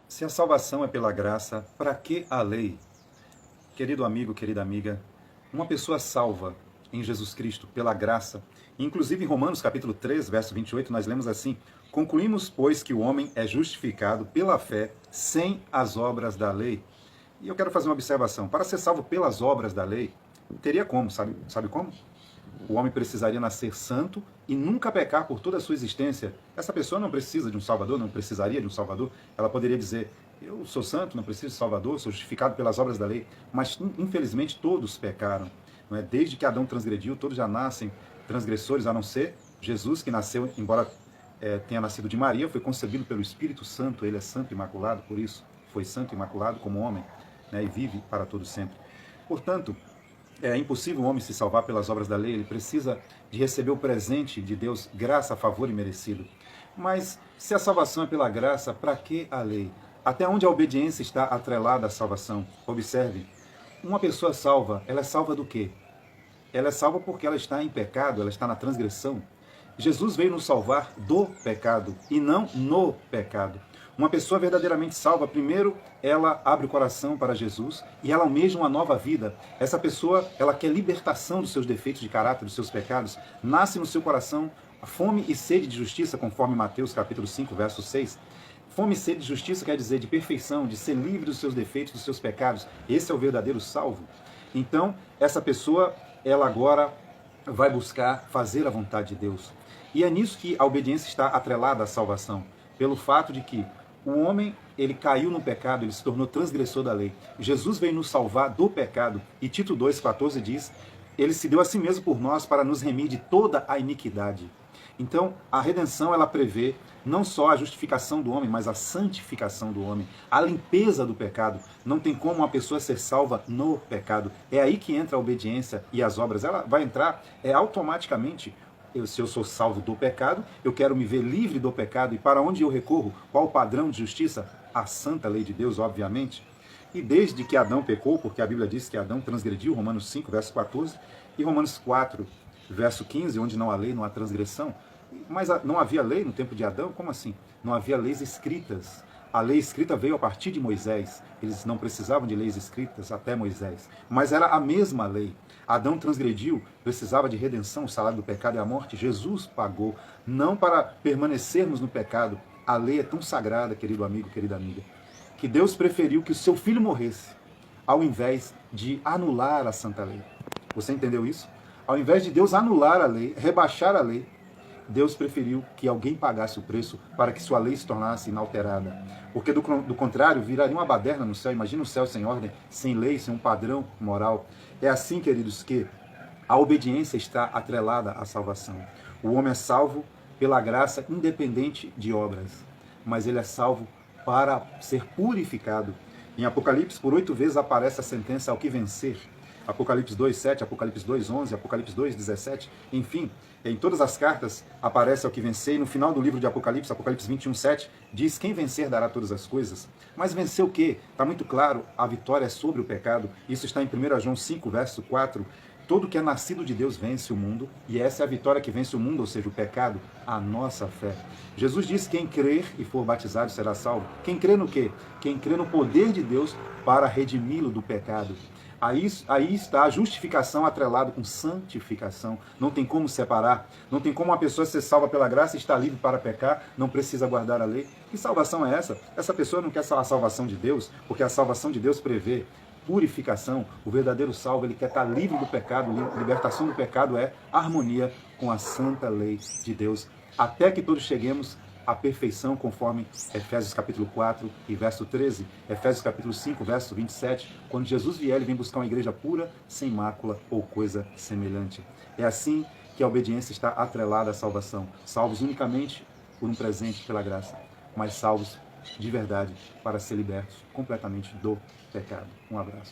Se a salvação é pela graça, para que a lei? Querido amigo, querida amiga, uma pessoa salva em Jesus Cristo pela graça, inclusive em Romanos capítulo 3, verso 28, nós lemos assim: concluímos, pois, que o homem é justificado pela fé sem as obras da lei. E eu quero fazer uma observação. Para ser salvo pelas obras da lei, teria como, sabe como? O homem precisaria nascer santo e nunca pecar por toda a sua existência. Essa pessoa não precisa de um Salvador, não precisaria de um Salvador. Ela poderia dizer: eu sou santo, não preciso de Salvador, sou justificado pelas obras da lei. Mas, infelizmente, todos pecaram. Não é? Desde que Adão transgrediu, todos já nascem transgressores, a não ser Jesus, que nasceu, embora tenha nascido de Maria, foi concebido pelo Espírito Santo. Ele é santo e imaculado, por isso foi santo e imaculado como homem, né? E vive para todo sempre. Portanto, é impossível o homem se salvar pelas obras da lei, ele precisa de receber o presente de Deus, graça, favor e merecido. Mas se a salvação é pela graça, para que a lei? Até onde a obediência está atrelada à salvação? Observe, uma pessoa salva, ela é salva do quê? Ela é salva porque ela está em pecado, ela está na transgressão. Jesus veio nos salvar do pecado e não no pecado. Uma pessoa verdadeiramente salva, primeiro, ela abre o coração para Jesus e ela almeja uma nova vida. Essa pessoa, ela quer libertação dos seus defeitos de caráter, dos seus pecados. Nasce no seu coração a fome e sede de justiça, conforme Mateus capítulo 5, verso 6. Fome e sede de justiça quer dizer de perfeição, de ser livre dos seus defeitos, dos seus pecados. Esse é o verdadeiro salvo. Então, essa pessoa, ela agora vai buscar fazer a vontade de Deus. E é nisso que a obediência está atrelada à salvação, pelo fato de que o homem, ele caiu no pecado, ele se tornou transgressor da lei. Jesus veio nos salvar do pecado, e Tito 2,14 diz: ele se deu a si mesmo por nós para nos remir de toda a iniquidade. Então, a redenção, ela prevê não só a justificação do homem, mas a santificação do homem, a limpeza do pecado. Não tem como uma pessoa ser salva no pecado. É aí que entra a obediência e as obras. Ela vai entrar automaticamente. Se eu sou salvo do pecado, eu quero me ver livre do pecado. E para onde eu recorro? Qual o padrão de justiça? A santa lei de Deus, obviamente. E desde que Adão pecou, porque a Bíblia diz que Adão transgrediu, Romanos 5, verso 14, e Romanos 4, verso 15, onde não há lei, não há transgressão. Mas não havia lei no tempo de Adão? Como assim? Não havia leis escritas. A lei escrita veio a partir de Moisés. Eles não precisavam de leis escritas até Moisés. Mas era a mesma lei. Adão transgrediu, precisava de redenção, o salário do pecado é a morte. Jesus pagou, não para permanecermos no pecado. A lei é tão sagrada, querido amigo, querida amiga, que Deus preferiu que o seu filho morresse, ao invés de anular a santa lei. Você entendeu isso? Ao invés de Deus anular a lei, rebaixar a lei, Deus preferiu que alguém pagasse o preço para que sua lei se tornasse inalterada. Porque do contrário, viraria uma baderna no céu. Imagina o céu sem ordem, sem lei, sem um padrão moral. É assim, queridos, que a obediência está atrelada à salvação. O homem é salvo pela graça independente de obras, mas ele é salvo para ser purificado. Em Apocalipse, por 8 vezes aparece a sentença ao que vencer. Apocalipse 2:7, Apocalipse 2:11, Apocalipse 2:17, enfim, em todas as cartas aparece ao que vencer, e no final do livro de Apocalipse, Apocalipse 21:7, diz: quem vencer dará todas as coisas. Mas vencer o quê? Está muito claro, a vitória é sobre o pecado. Isso está em 1 João 5, verso 4. Todo que é nascido de Deus vence o mundo, e essa é a vitória que vence o mundo, ou seja, o pecado, a nossa fé. Jesus disse: quem crer e for batizado será salvo. Quem crê no quê? Quem crê no poder de Deus para redimi-lo do pecado. Aí está a justificação atrelada com santificação. Não tem como separar. Não tem como uma pessoa ser salva pela graça e estar livre para pecar, não precisa guardar a lei. Que salvação é essa? Essa pessoa não quer a salvação de Deus, porque a salvação de Deus prevê purificação. O verdadeiro salvo, ele quer estar livre do pecado. Libertação do pecado é harmonia com a santa lei de Deus. Até que todos cheguemos a perfeição, conforme Efésios capítulo 4 e verso 13, Efésios capítulo 5, verso 27, quando Jesus vier, ele vem buscar uma igreja pura, sem mácula ou coisa semelhante. É assim que a obediência está atrelada à salvação, salvos unicamente por um presente pela graça, mas salvos de verdade para ser libertos completamente do pecado. Um abraço.